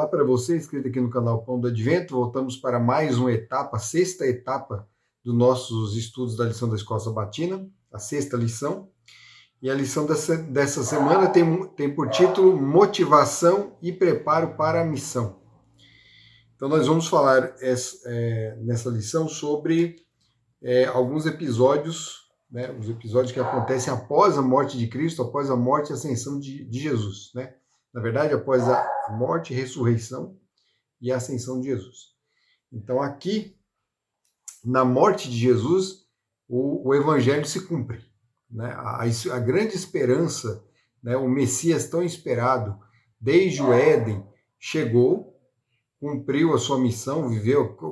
Olá para você, inscrito aqui no canal Pão do Advento. Voltamos para mais uma etapa, a sexta etapa dos nossos estudos da lição da Escola Sabatina, a sexta lição. E a lição dessa semana tem por título Motivação e Preparo para a Missão. Então nós vamos falar nessa lição sobre alguns episódios, né, os episódios que acontecem após a morte de Cristo, após a morte e ascensão de Jesus, né? Na verdade, após a morte, ressurreição e ascensão de Jesus. Então, aqui, na morte de Jesus, o evangelho se cumpre, né? A grande esperança, né, o Messias tão esperado, desde o Éden, chegou, cumpriu a sua missão,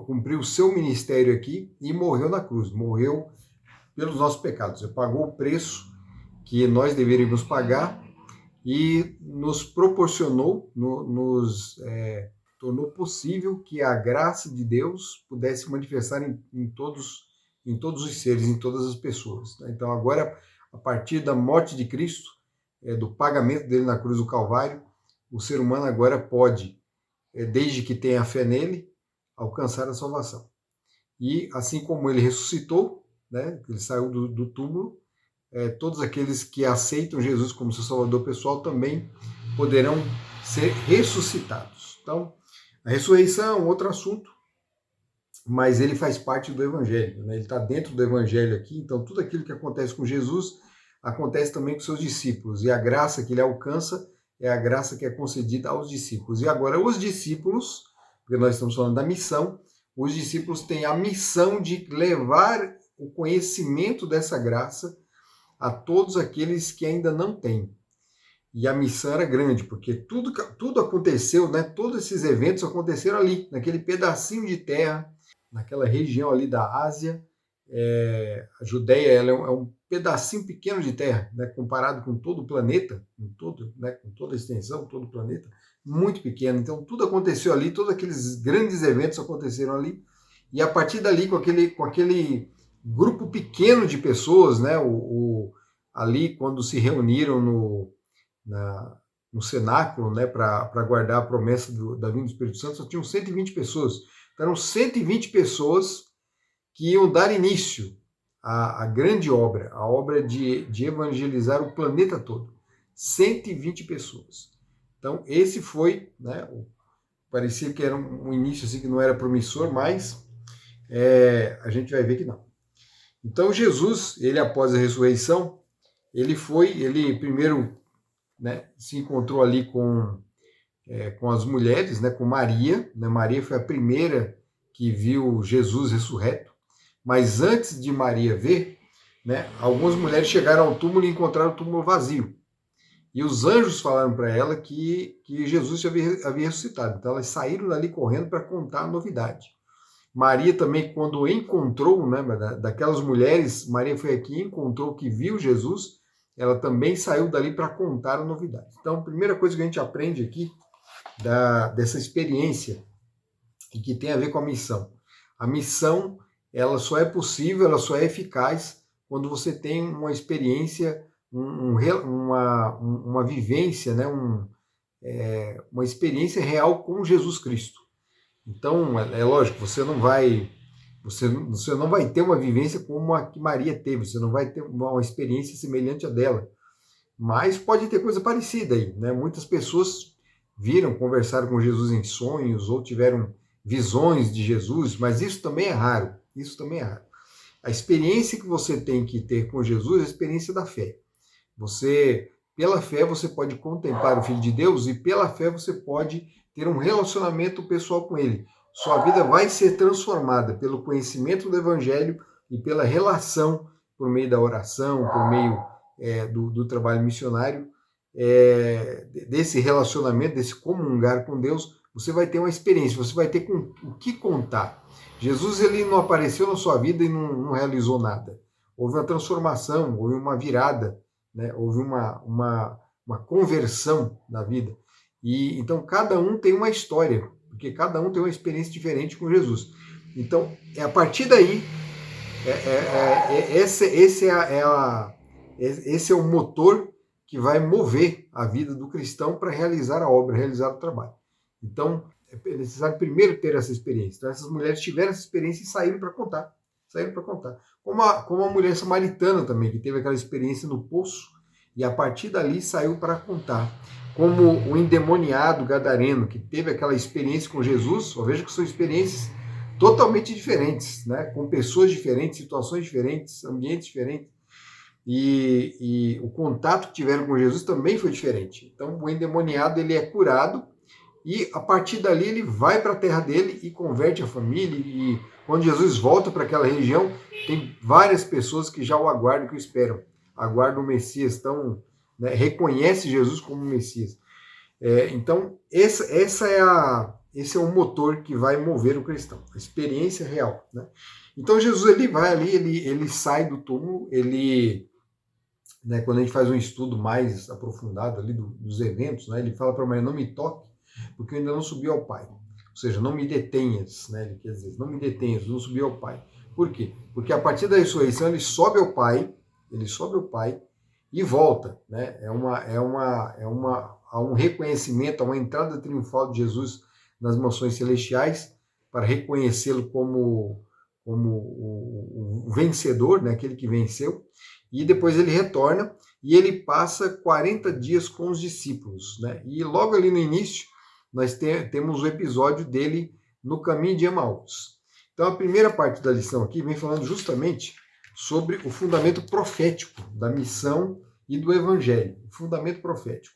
cumpriu o seu ministério aqui e morreu na cruz, morreu pelos nossos pecados. Ele pagou o preço que nós deveríamos pagar e nos proporcionou, tornou possível que a graça de Deus pudesse manifestar em todos os seres, em todas as pessoas. Então agora, a partir da morte de Cristo, do pagamento dele na cruz do Calvário, o ser humano agora pode, desde que tenha fé nele, alcançar a salvação. E assim como ele ressuscitou, né, ele saiu do túmulo, todos aqueles que aceitam Jesus como seu salvador pessoal também poderão ser ressuscitados. Então, a ressurreição é um outro assunto, mas ele faz parte do Evangelho, né? Ele está dentro do Evangelho aqui, então tudo aquilo que acontece com Jesus acontece também com seus discípulos, e a graça que ele alcança é a graça que é concedida aos discípulos. E agora os discípulos, porque nós estamos falando da missão, os discípulos têm a missão de levar o conhecimento dessa graça a todos aqueles que ainda não têm. E a missão era grande, porque tudo aconteceu, né? Todos esses eventos aconteceram ali, naquele pedacinho de terra, naquela região ali da Ásia. A Judéia ela é um pedacinho pequeno de terra, né? Comparado com todo o planeta, né? Com toda a extensão, todo o planeta, muito pequeno. Então tudo aconteceu ali, todos aqueles grandes eventos aconteceram ali, e a partir dali, com aquele grupo pequeno de pessoas, né? Ali, quando se reuniram no cenáculo, né, para guardar a promessa da vinda do Espírito Santo, só tinham 120 pessoas. Então, eram 120 pessoas que iam dar início à grande obra, a obra de evangelizar o planeta todo. 120 pessoas. Então, esse foi, né, parecia que era um início assim, que não era promissor, mas a gente vai ver que não. Então Jesus, ele após a ressurreição, ele primeiro, né, se encontrou ali com as mulheres, né, com Maria, né, Maria foi a primeira que viu Jesus ressurreto, mas antes de Maria ver, né, algumas mulheres chegaram ao túmulo e encontraram o túmulo vazio. E os anjos falaram para ela que Jesus havia ressuscitado. Então elas saíram dali correndo para contar a novidade. Maria também, quando encontrou, né, daquelas mulheres, Maria foi aqui, encontrou que viu Jesus, ela também saiu dali para contar a novidade. Então, a primeira coisa que a gente aprende aqui dessa experiência, e que tem a ver com a missão. A missão, ela só é possível, ela só é eficaz quando você tem uma experiência, uma vivência, né, uma experiência real com Jesus Cristo. Então, é lógico, você não vai ter uma vivência como a que Maria teve, você não vai ter uma experiência semelhante à dela, mas pode ter coisa parecida aí, né? Muitas pessoas conversaram com Jesus em sonhos, ou tiveram visões de Jesus, mas isso também é raro, A experiência que você tem que ter com Jesus é a experiência da fé. Pela fé, você pode contemplar o Filho de Deus, e pela fé você pode ter um relacionamento pessoal com ele. Sua vida vai ser transformada pelo conhecimento do Evangelho e pela relação por meio da oração, por meio do trabalho missionário, desse relacionamento, desse comungar com Deus. Você vai ter uma experiência, você vai ter o que contar. Jesus, ele não apareceu na sua vida e não realizou nada. Houve uma transformação, houve uma virada, né? Houve uma conversão na vida. E então cada um tem uma história, porque cada um tem uma experiência diferente com Jesus. Então, a partir daí, esse é o motor que vai mover a vida do cristão para realizar a obra, realizar o trabalho. Então, é necessário primeiro ter essa experiência. Então, essas mulheres tiveram essa experiência e saíram para contar. Saíram para contar. Como a mulher samaritana também, que teve aquela experiência no poço, e a partir dali saiu para contar. Como o endemoniado gadareno, que teve aquela experiência com Jesus, eu vejo que são experiências totalmente diferentes, né? Com pessoas diferentes, situações diferentes, ambientes diferentes. E o contato que tiveram com Jesus também foi diferente. Então, o endemoniado ele é curado e a partir dali ele vai para a terra dele e converte a família. E quando Jesus volta para aquela região, tem várias pessoas que já o aguardam, que o esperam. Aguardam o Messias, então, né, reconhece Jesus como Messias. Então, esse é o motor que vai mover o cristão, a experiência real. Né? Então, Jesus ele vai ali, ele sai do túmulo, né, quando a gente faz um estudo mais aprofundado ali dos eventos, né, ele fala para Maria, não me toque, porque eu ainda não subi ao Pai. Ou seja, não me detenhas, né, ele quer dizer, não me detenhas, não subi ao Pai. Por quê? Porque a partir da ressurreição ele sobe ao Pai e volta. Né? Há um reconhecimento, há uma entrada triunfal de Jesus nas mansões celestiais para reconhecê-lo como o vencedor, né, aquele que venceu. E depois ele retorna e ele passa 40 dias com os discípulos. Né? E logo ali no início, nós temos o episódio dele no caminho de Emaús. Então a primeira parte da lição aqui vem falando justamente sobre o fundamento profético da missão e do evangelho. O fundamento profético.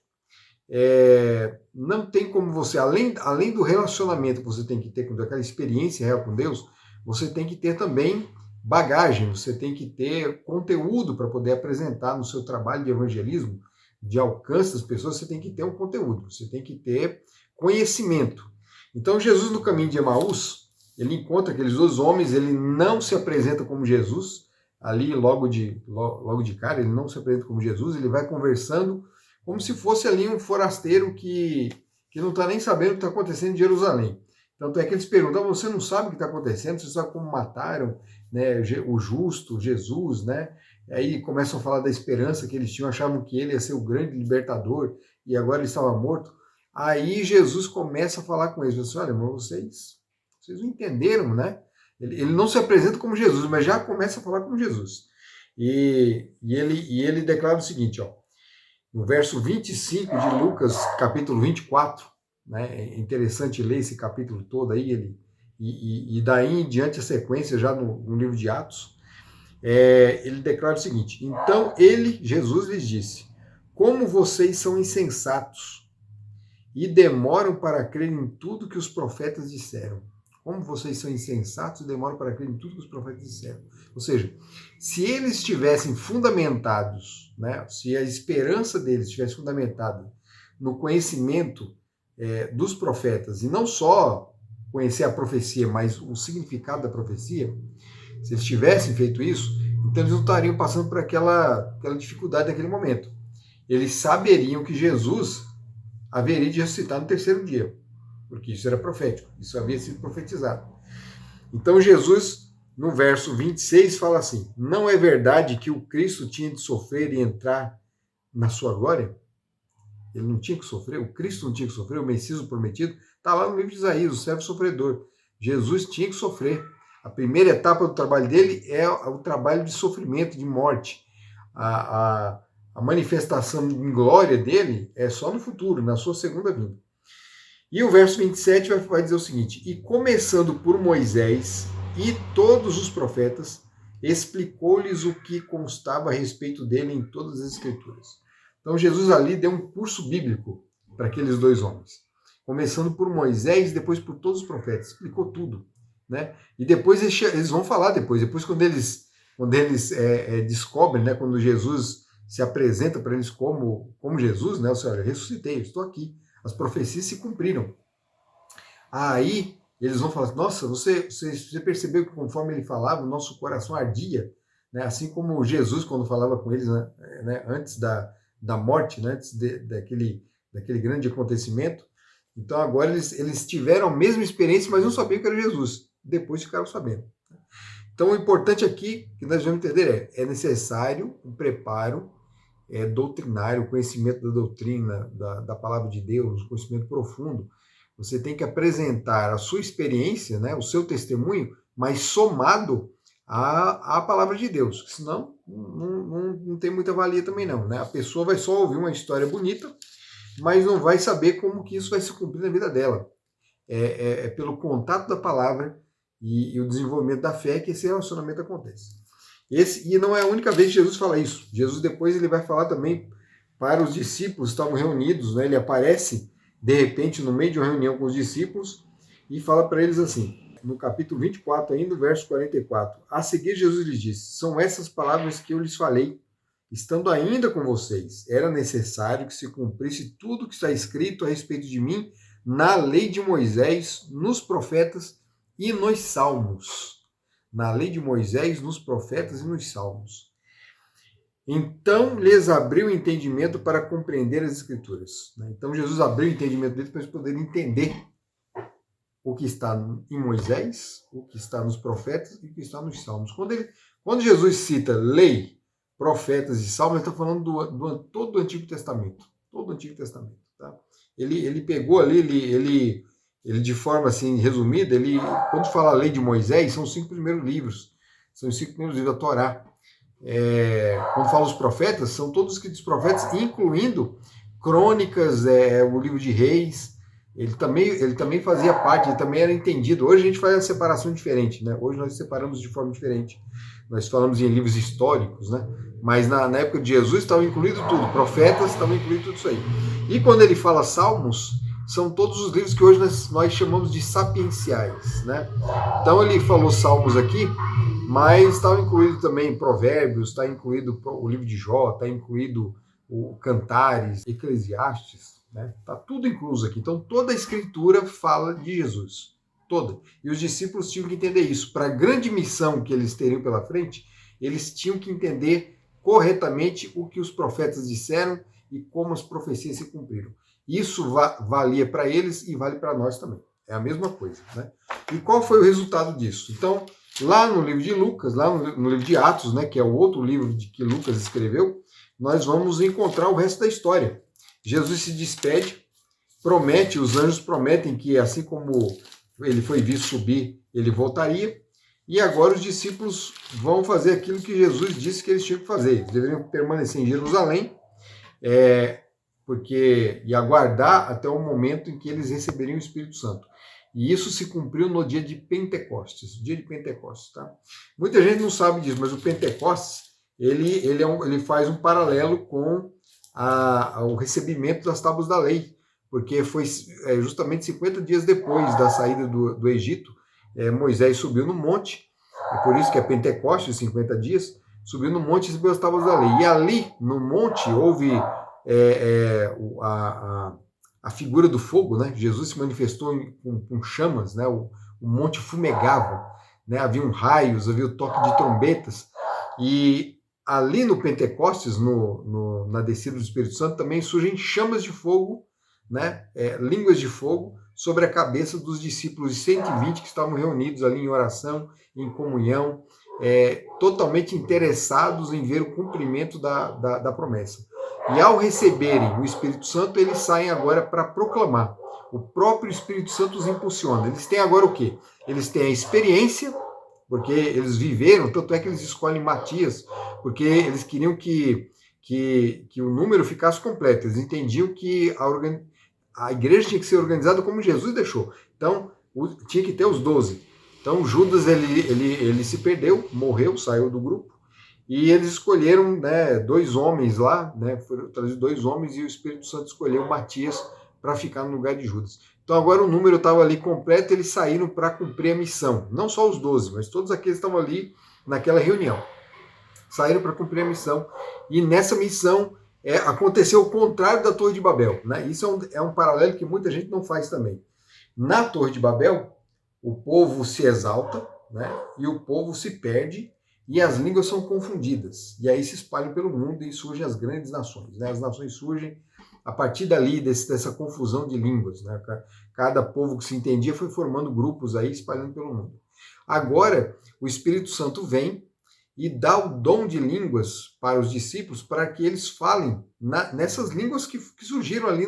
Não tem como você, além do relacionamento que você tem que ter com aquela experiência real com Deus, você tem que ter também bagagem, você tem que ter conteúdo para poder apresentar no seu trabalho de evangelismo, de alcance das pessoas, você tem que ter um conteúdo, você tem que ter conhecimento. Então Jesus no caminho de Emaús, ele encontra aqueles dois homens, ele não se apresenta como Jesus, ali logo de cara, ele não se apresenta como Jesus, ele vai conversando como se fosse ali um forasteiro que não está nem sabendo o que está acontecendo em Jerusalém. Tanto é que eles perguntam, você não sabe o que está acontecendo, você sabe como mataram, né, o justo, Jesus, né? Aí começam a falar da esperança que eles tinham, achavam que ele ia ser o grande libertador e agora ele estava morto. Aí Jesus começa a falar com eles, assim, olha, mas vocês não entenderam, né? Ele não se apresenta como Jesus, mas já começa a falar como Jesus. E ele declara o seguinte, ó, no verso 25 de Lucas, capítulo 24, né? É interessante ler esse capítulo todo aí, e daí em diante a sequência, já no livro de Atos, ele declara o seguinte, então Jesus lhes disse, como vocês são insensatos e demoram para crer em tudo que os profetas disseram. Como vocês são insensatos e demoram para crer em tudo que os profetas disseram. Ou seja, se eles estivessem fundamentados, né, se a esperança deles estivesse fundamentada no conhecimento dos profetas, e não só conhecer a profecia, mas o significado da profecia, se eles tivessem feito isso, então eles não estariam passando por aquela dificuldade naquele momento. Eles saberiam que Jesus haveria de ressuscitar no terceiro dia, porque isso era profético, isso havia sido profetizado. Então Jesus, no verso 26, fala assim, não é verdade que o Cristo tinha de sofrer e entrar na sua glória? Ele não tinha que sofrer, o Cristo não tinha que sofrer, o Messias prometido, está lá no livro de Isaías, o servo sofredor. Jesus tinha que sofrer. A primeira etapa do trabalho dele é o trabalho de sofrimento, de morte. A manifestação em glória dele é só no futuro, na sua segunda vinda. E o verso 27 vai dizer o seguinte, e começando por Moisés e todos os profetas, explicou-lhes o que constava a respeito dele em todas as escrituras. Então Jesus ali deu um curso bíblico para aqueles dois homens. Começando por Moisés, depois por todos os profetas. Explicou tudo. Né? E depois eles vão falar depois quando eles descobrem, né, quando Jesus se apresenta para eles como Jesus, né? Ou seja, eu ressuscitei, eu estou aqui. As profecias se cumpriram. Aí eles vão falar, nossa, você percebeu que conforme ele falava, o nosso coração ardia, né? Assim como Jesus, quando falava com eles, né, antes da morte, né, antes daquele grande acontecimento. Então agora eles tiveram a mesma experiência, mas não sabiam que era Jesus. Depois ficaram sabendo. Então o importante aqui, que nós vamos entender, é necessário o preparo doutrinário, o conhecimento da doutrina, da palavra de Deus, o conhecimento profundo, Você tem que apresentar a sua experiência, né, o seu testemunho, mas somado à palavra de Deus. Senão, não tem muita valia também não. Né? A pessoa vai só ouvir uma história bonita, mas não vai saber como que isso vai se cumprir na vida dela. É pelo contato da palavra e o desenvolvimento da fé que esse relacionamento acontece. E não é a única vez que Jesus fala isso. Jesus depois ele vai falar também para os discípulos que estavam reunidos, né? Ele aparece de repente no meio de uma reunião com os discípulos e fala para eles assim, no capítulo 24 ainda, verso 44. A seguir Jesus lhes disse, são essas palavras que eu lhes falei, estando ainda com vocês. Era necessário que se cumprisse tudo que está escrito a respeito de mim na lei de Moisés, nos profetas e nos salmos. Na lei de Moisés, nos profetas e nos salmos. Então lhes abriu o entendimento para compreender as Escrituras. Então Jesus abriu o entendimento deles para eles poderem entender o que está em Moisés, o que está nos profetas e o que está nos salmos. Quando Jesus cita lei, profetas e salmos, ele está falando todo o Antigo Testamento. Todo o Antigo Testamento. Tá? Ele pegou ali, ele de forma assim resumida, quando fala a lei de Moisés, são os 5 primeiros livros. São os 5 primeiros livros da Torá. Quando fala os profetas, são todos escritos profetas, incluindo crônicas, o livro de Reis. Ele também fazia parte, ele também era entendido. Hoje a gente faz a separação diferente, né? Hoje nós separamos de forma diferente. Nós falamos em livros históricos, né? Mas na época de Jesus estava incluído tudo, profetas estavam incluído tudo isso aí. E quando ele fala salmos, são todos os livros que hoje nós chamamos de sapienciais, né? Então ele falou salmos aqui, mas está incluído também Provérbios, está incluído o livro de Jó, está incluído o Cantares, Eclesiastes, né? Está tudo incluso aqui. Então toda a escritura fala de Jesus, toda. E os discípulos tinham que entender isso. Para a grande missão que eles teriam pela frente, eles tinham que entender corretamente o que os profetas disseram e como as profecias se cumpriram. Isso valia para eles e vale para nós também. É a mesma coisa, né? E qual foi o resultado disso? Então, lá no livro de Lucas, lá no livro de Atos, né, que é o outro livro que Lucas escreveu, nós vamos encontrar o resto da história. Jesus se despede, os anjos prometem que assim como ele foi visto subir, ele voltaria, e agora os discípulos vão fazer aquilo que Jesus disse que eles tinham que fazer. Eles deveriam permanecer em Jerusalém, e aguardar até o momento em que eles receberiam o Espírito Santo. E isso se cumpriu no dia de Pentecostes, tá? Muita gente não sabe disso, mas o Pentecostes, ele faz um paralelo com o recebimento das tábuas da lei, porque foi justamente 50 dias depois da saída do Egito, Moisés subiu no monte, é por isso que é Pentecostes, 50 dias, subiu no monte e recebeu as tábuas da lei. E ali, no monte, houve a figura do fogo, né? Jesus se manifestou com chamas, né? O monte fumegava, né? Havia raios, havia o toque de trombetas, e ali no Pentecostes, na descida do Espírito Santo, também surgem chamas de fogo, né? Línguas de fogo sobre a cabeça dos discípulos de 120 que estavam reunidos ali em oração, em comunhão, totalmente interessados em ver o cumprimento da promessa. E ao receberem o Espírito Santo, eles saem agora para proclamar. O próprio Espírito Santo os impulsiona. Eles têm agora o quê? Eles têm a experiência, porque eles viveram, tanto é que eles escolhem Matias, porque eles queriam que o número ficasse completo. Eles entendiam que a igreja tinha que ser organizada como Jesus deixou. Então, tinha que ter os 12. Então, Judas, ele se perdeu, morreu, saiu do grupo. E eles escolheram, né, 2 homens lá, né, foram trazidos 2 homens e o Espírito Santo escolheu Matias para ficar no lugar de Judas. Então agora o número estava ali completo, eles saíram para cumprir a missão. Não só os 12, mas todos aqueles que estavam ali naquela reunião. Saíram para cumprir a missão. E nessa missão aconteceu o contrário da Torre de Babel. Né? Isso é um paralelo que muita gente não faz também. Na Torre de Babel, o povo se exalta, né, e o povo se perde, e as línguas são confundidas. E aí se espalham pelo mundo e surgem as grandes nações. Né? As nações surgem a partir dali, dessa confusão de línguas. Né? Cada povo que se entendia foi formando grupos aí, espalhando pelo mundo. Agora, o Espírito Santo vem e dá o dom de línguas para os discípulos para que eles falem nessas línguas que surgiram ali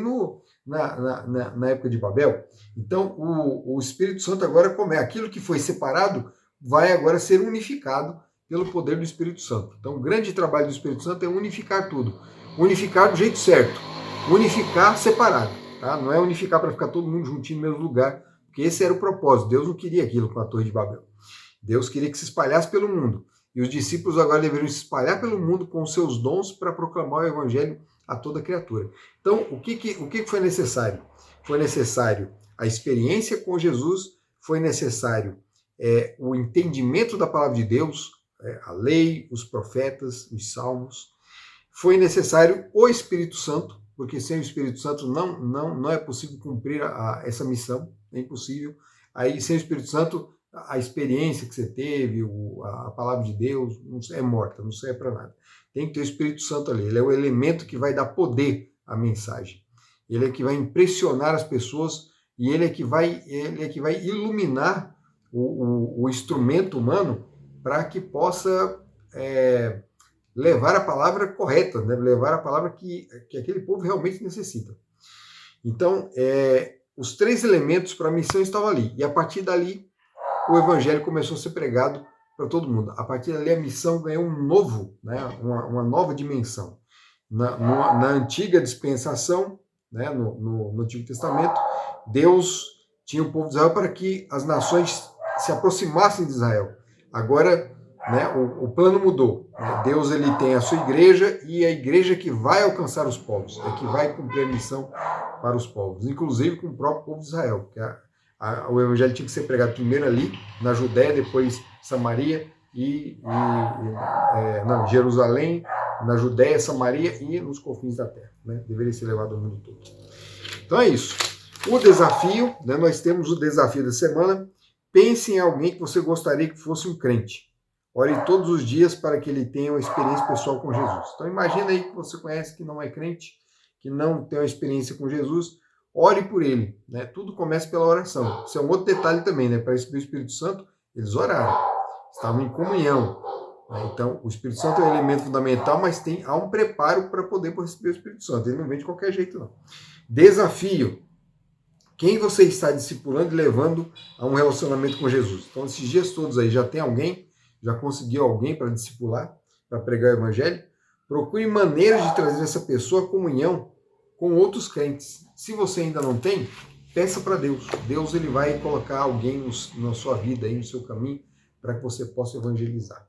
na época de Babel. Então, o Espírito Santo agora, como é aquilo que foi separado, vai agora ser unificado pelo poder do Espírito Santo. Então, o grande trabalho do Espírito Santo é unificar tudo. Unificar do jeito certo. Unificar separado. Tá? Não é unificar para ficar todo mundo juntinho no mesmo lugar, porque esse era o propósito. Deus não queria aquilo com a Torre de Babel. Deus queria que se espalhasse pelo mundo. E os discípulos agora deveriam se espalhar pelo mundo com os seus dons para proclamar o evangelho a toda criatura. Então, o que foi necessário? Foi necessário a experiência com Jesus, foi necessário o entendimento da palavra de Deus, a lei, os profetas, os salmos. Foi necessário o Espírito Santo, porque sem o Espírito Santo não é possível cumprir essa missão, é impossível. Aí, sem o Espírito Santo, a experiência que você teve, a palavra de Deus, é morta, não serve para nada. Tem que ter o Espírito Santo ali, ele é o elemento que vai dar poder à mensagem. Ele é que vai impressionar as pessoas e ele é que vai iluminar o instrumento humano para que possa levar a palavra correta, né? Levar a palavra que aquele povo realmente necessita. Então, os três elementos para a missão estavam ali. E a partir dali, o evangelho começou a ser pregado para todo mundo. A partir dali, a missão ganhou uma nova dimensão. Na antiga dispensação, né, no Antigo Testamento, Deus tinha o povo de Israel para que as nações se aproximassem de Israel. Agora, né, o plano mudou. Deus ele tem a sua igreja e a igreja que vai alcançar os povos, que vai cumprir a missão para os povos, inclusive com o próprio povo de Israel, porque o evangelho tinha que ser pregado primeiro ali, na Judéia, depois Samaria Jerusalém, na Judéia, Samaria e nos confins da terra. Né? Deveria ser levado ao mundo todo. Então é isso. O desafio, né, nós temos o desafio da semana. Pense em alguém que você gostaria que fosse um crente. Ore todos os dias para que ele tenha uma experiência pessoal com Jesus. Então imagina aí que você conhece que não é crente, que não tem uma experiência com Jesus. Ore por ele. Né? Tudo começa pela oração. Isso é um outro detalhe também. Né? Para receber o Espírito Santo, eles oraram. Estavam em comunhão. Né? Então, o Espírito Santo é um elemento fundamental, mas há um preparo para poder receber o Espírito Santo. Ele não vem de qualquer jeito, não. Desafio. Quem você está discipulando e levando a um relacionamento com Jesus? Então, esses dias todos aí, já tem alguém? Já conseguiu alguém para discipular? Para pregar o evangelho? Procure maneiras de trazer essa pessoa à comunhão com outros crentes. Se você ainda não tem, peça para Deus. Deus ele vai colocar alguém na sua vida, aí, no seu caminho, para que você possa evangelizar.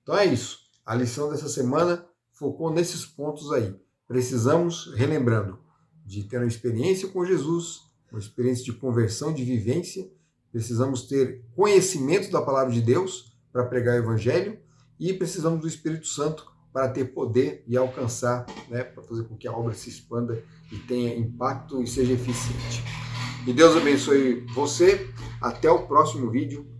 Então é isso. A lição dessa semana focou nesses pontos aí. Precisamos, relembrando, de ter uma experiência com Jesus, uma experiência de conversão, de vivência. Precisamos ter conhecimento da palavra de Deus para pregar o evangelho e precisamos do Espírito Santo para ter poder e alcançar, né, para fazer com que a obra se expanda e tenha impacto e seja eficiente. E Deus abençoe você. Até o próximo vídeo.